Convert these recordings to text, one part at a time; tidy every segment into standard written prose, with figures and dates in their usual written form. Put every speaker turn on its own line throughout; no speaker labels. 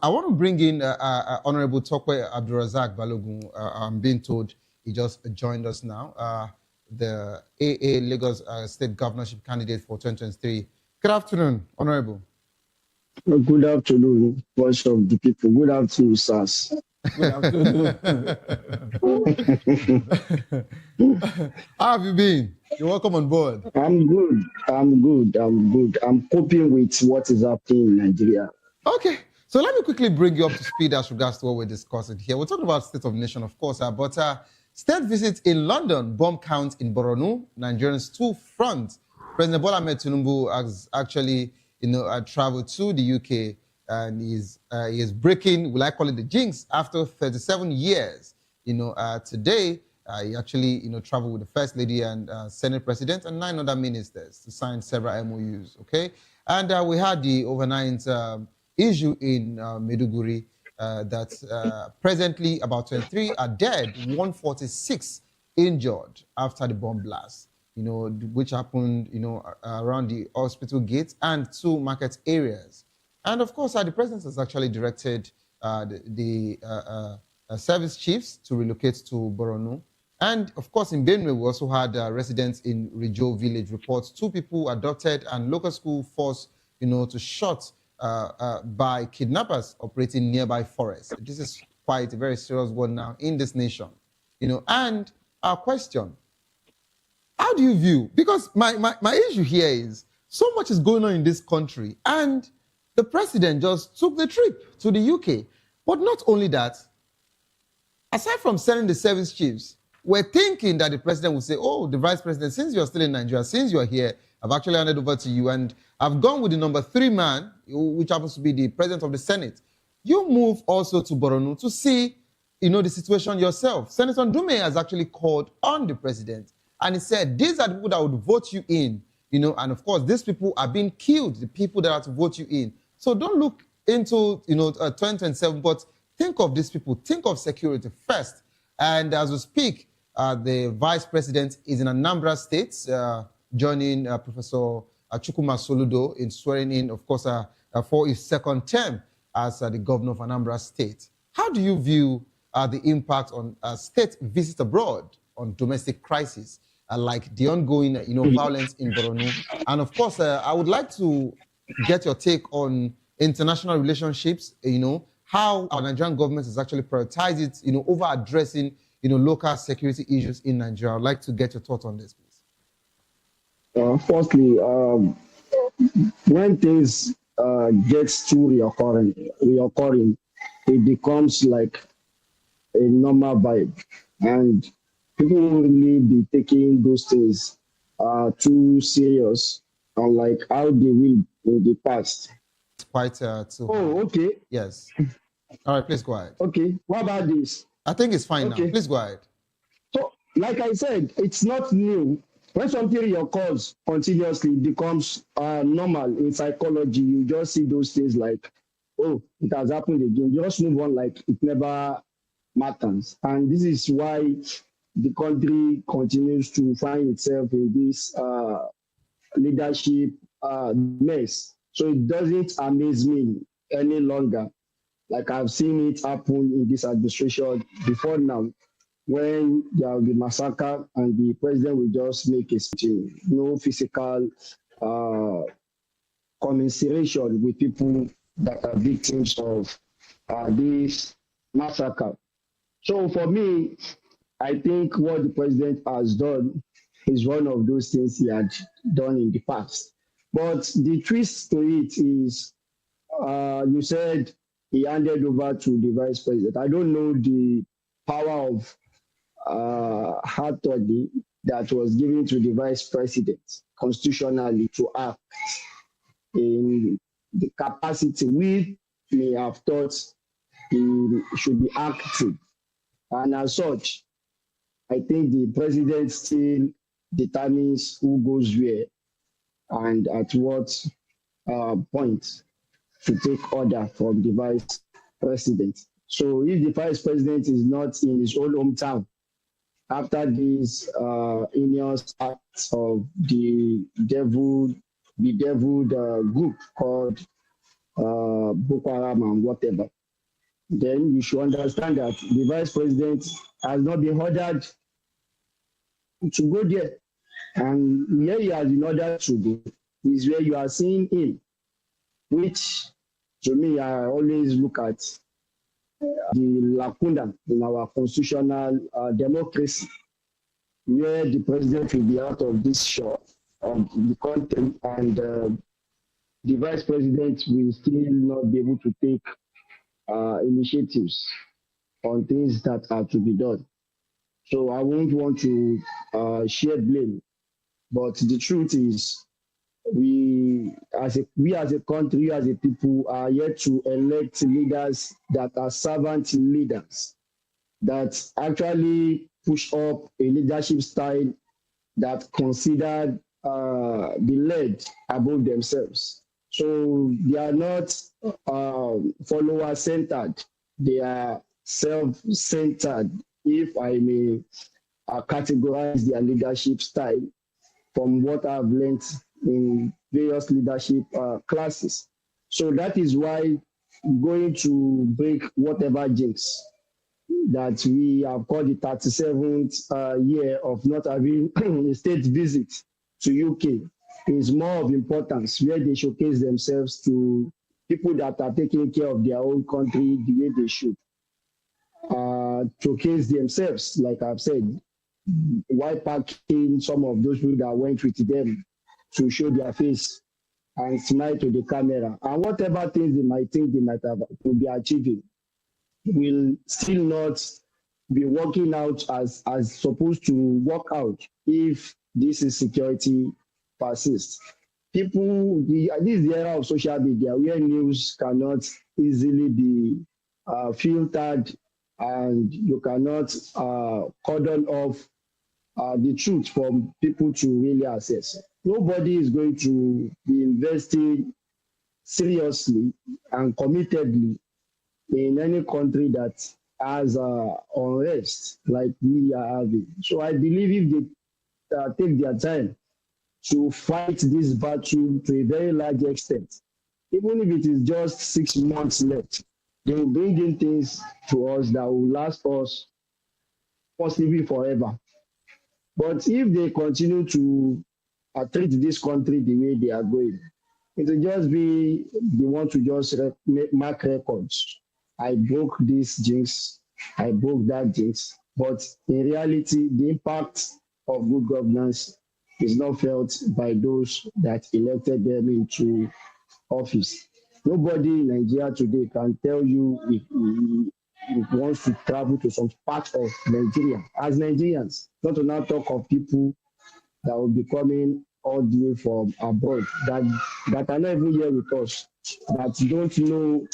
I want to bring in Honorable Tokwe Abdurazak Balogun. I'm being told he just joined us now. The AA Lagos State Governorship candidate for 2023. Good afternoon, Honorable.
Good afternoon, voice of the people. Good afternoon, SARS.
Good afternoon. How have you been? You're welcome on board.
I'm good. I'm coping with what is happening in Nigeria.
Okay. So let me quickly bring you up to speed as regards to what we're discussing here. We're talking about state of nation, of course, but state visit in London, bomb count in Borno, Nigerians to front. President Bola Ahmed Tinubu has actually, traveled to the UK and he is breaking, will I call it the jinx, after 37 years. Today he actually, traveled with the First Lady and Senate President and 9 other ministers to sign several MOUs. Okay, and we had the overnight issue in Maiduguri that presently about 23 are dead, 146 injured after the bomb blast, which happened, around the hospital gates and 2 market areas. And of course, the president has actually directed the service chiefs to relocate to Borno. And of course, in Benue, we also had residents in Rijo village reports 2 people adopted and local school forced, to shot by kidnappers operating nearby forests. This is quite a very serious one now in this nation. And our question, how do you view, because my issue here is so much is going on in this country and the president just took the trip to the UK. But not only that, aside from sending the service chiefs, we're thinking that the president will say, oh, the vice president, since you're still in Nigeria, since you're here, I've actually handed over to you. And I've gone with the number 3 man, which happens to be the president of the Senate. You move also to Borno to see, the situation yourself. Senator Ndume has actually called on the president. And he said, these are the people that would vote you in. And of course, these people are being killed, the people that are to vote you in. So don't look into, 2027, but think of these people. Think of security first. And as we speak, the vice president is in Anambra State, joining Professor Chukwuma Soludo in swearing in, of course, for his 2nd term as the governor of Anambra State. How do you view the impact on state visit abroad on domestic crisis, like the ongoing, violence in Borno? And of course, I would like to get your take on international relationships, how our Nigerian government has actually prioritized it, over addressing, local security issues in Nigeria. I'd like to get your thoughts on this, please.
Firstly, when things gets too reoccurring, it becomes like a normal vibe, and people will really be taking those things too serious, unlike how they will in the past.
It's quite too.
Oh, okay.
Yes. All right, please go ahead.
Okay. What about this?
I think it's fine now. Please go ahead.
So, like I said, it's not new. When something reoccurs continuously, it becomes normal in psychology. You just see those things like, oh, it has happened again. You just move on like it never matters. And this is why the country continues to find itself in this leadership mess. So it doesn't amaze me any longer. Like I've seen it happen in this administration before now, when there will be massacre and the president will just make a speech, no physical commiseration with people that are victims of this massacre. So for me, I think what the president has done is one of those things he had done in the past. But the twist to it is, you said he handed over to the vice president. I don't know the power of authority that was given to the vice president constitutionally to act in the capacity we may have thought he should be active. And as such, I think the president still determines who goes where and at what point to take order from the vice president. So if the vice president is not in his own hometown, after these heinous acts of the bedeviled group called Boko Haram and whatever, then you should understand that the vice president has not been ordered to go there. And where he has been ordered to go is where you are seeing him, which to me, I always look at the lacuna in our constitutional democracy, where the president will be out of this shore of the country and the vice president will still not be able to take initiatives on things that are to be done. So I won't want to share blame, but the truth is we as a country, as a people, are yet to elect leaders that are servant leaders, that actually push up a leadership style that considered the led above themselves. So they are not follower centered, they are self centered, if I may categorize their leadership style from what I've learned in various leadership classes. So that is why going to break whatever jinx that we have called the 37th year of not having a state visit to UK is more of importance, where they showcase themselves to people that are taking care of their own country the way they should. Showcase themselves, like I've said, why packing some of those people that went with them to show their face and smile to the camera, and whatever things they might think they might have to be achieving will still not be working out as supposed to work out if this insecurity persists. People, this is the era of social media where news cannot easily be filtered, and you cannot cordon off the truth from people to really access. Nobody is going to be investing seriously and committedly in any country that has unrest like we are having. So I believe if they take their time to fight this battle to a very large extent, even if it is just 6 months left, they will bring in things to us that will last us possibly forever. But if they continue to treat this country the way they are going, it will just be they want to just mark records. I broke this jinx, I broke that jinx. But in reality, the impact of good governance is not felt by those that elected them into office. Nobody in Nigeria today can tell you if he wants to travel to some part of Nigeria as Nigerians, not to now talk of people that will be coming all the way from abroad that are not even here with us, that don't know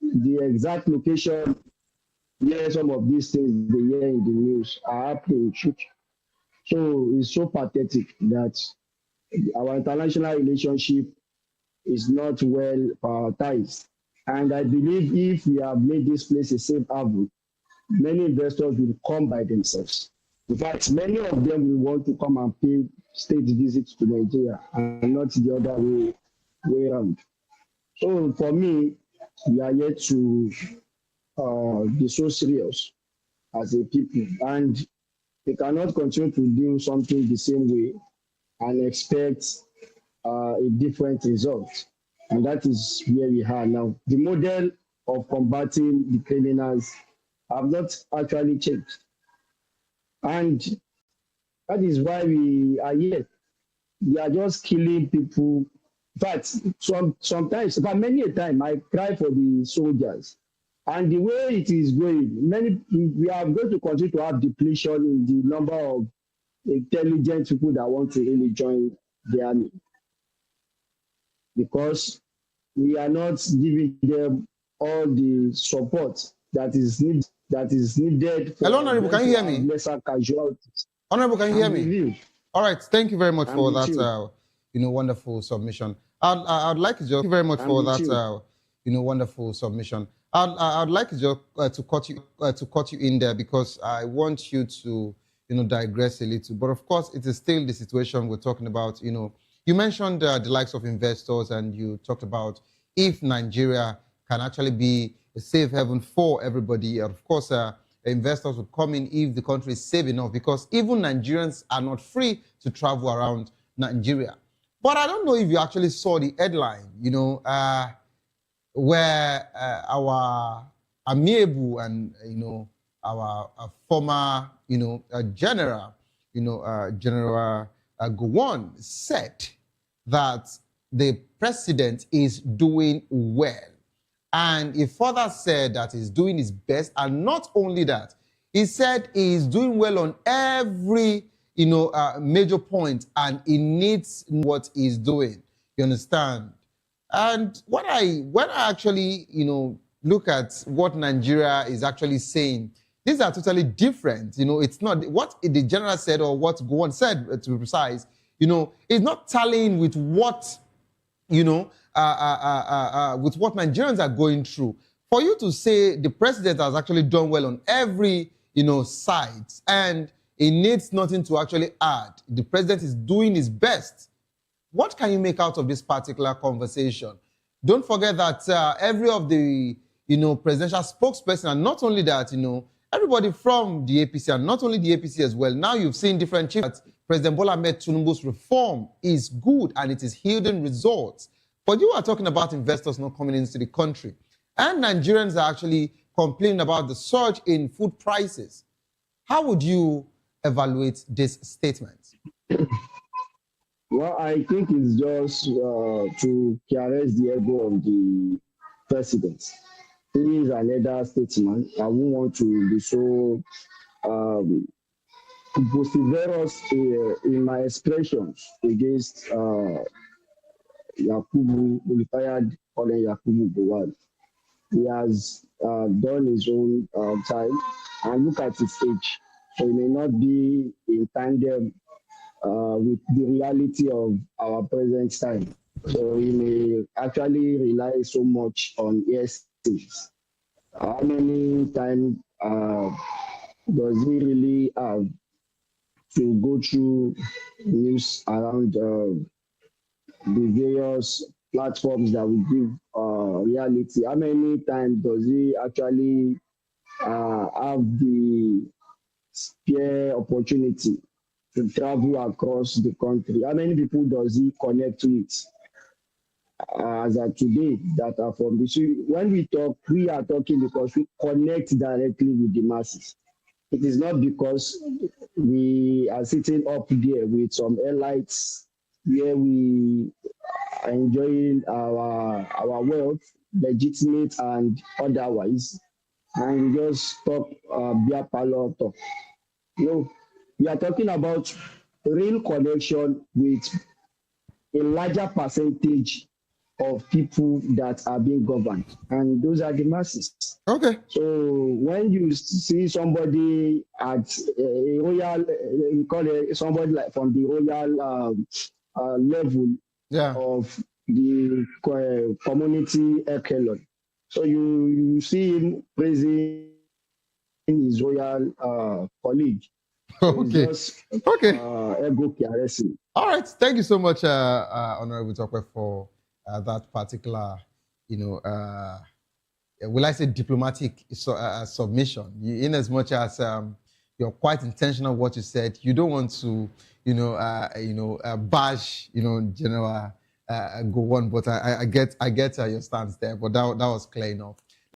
the exact location where some of these things they hear in the news are happening. So it's so pathetic that our international relationship is not well prioritized. And I believe if we have made this place a safe haven, many investors will come by themselves. In fact, many of them will want to come and pay state visits to Nigeria and not the other way around. So for me, we are yet to be so serious as a people, and we cannot continue to do something the same way and expect a different result. And that is where we are now. The model of combating the criminals have not actually changed. And that is why we are here. We are just killing people. But sometimes, but many a time, I cry for the soldiers. And the way it is going, we are going to continue to have depletion in the number of intelligent people that want to really join the army, because we are not giving them all the support that is needed for
Hello, Honorable, can you hear me?
lesser casualties.
Honorable, can you hear me? All right, thank you very much for that, wonderful submission. I'd like to just thank you very much for that, wonderful submission. I'd like to just to cut you in there, because I want you to, digress a little. But of course, it is still the situation we're talking about. You mentioned the likes of investors, and you talked about if Nigeria can actually be a safe haven for everybody. And of course, investors will come in if the country is safe enough, because even Nigerians are not free to travel around Nigeria. But I don't know if you actually saw the headline, where our amiable and our former general, General Gowon said that the president is doing well. And he further said that he's doing his best. And not only that, he said he is doing well on every major point, and he needs what he's doing. You understand? And when I actually look at what Nigeria is actually saying, these are totally different. It's not what the general said or what Gowon said, to be precise. It's not tallying with what with what Nigerians are going through. For you to say the president has actually done well on every side, and he needs nothing to actually add, the president is doing his best. What can you make out of this particular conversation? Don't forget that every of the presidential spokesperson, and not only that, everybody from the APC, and not only the APC as well. Now you've seen different chiefs. President Bola Ahmed Tinubu's reform is good and it is yielding results. But you are talking about investors not coming into the country, and Nigerians are actually complaining about the surge in food prices. How would you evaluate this statement?
Well, I think it's just to caress the ego of the president. He is an elder statesman. I won't want to be so vociferous in my expressions against Yakubu, retired Colonel Yakubu Gowon. He has done his own time, and look at his age. So he may not be in tandem with the reality of our present time. So we may actually rely so much on hearsays. How many times does he really have to go through news around the various platforms that we give reality? How many times does he actually have the spare opportunity to travel across the country? How many people does he connect with as of today that are from the city? When we talk, we are talking because we connect directly with the masses. It is not because we are sitting up there with some elites where we are enjoying our wealth, legitimate and otherwise, and we just talk beer parlor talk. We are talking about real connection with a larger percentage of people that are being governed, and those are the masses.
Okay.
So when you see somebody at a royal, we call it somebody like from the royal level of the community echelon, so you see him praising his royal colleague.
Okay. Okay.
Ego caressing.
All right. Thank you so much, Honorable Tokwe, for that particular, will I say diplomatic submission? In as much as you're quite intentional what you said, you don't want to, bash, General Gowon, but I get your stance there. But that was clear enough.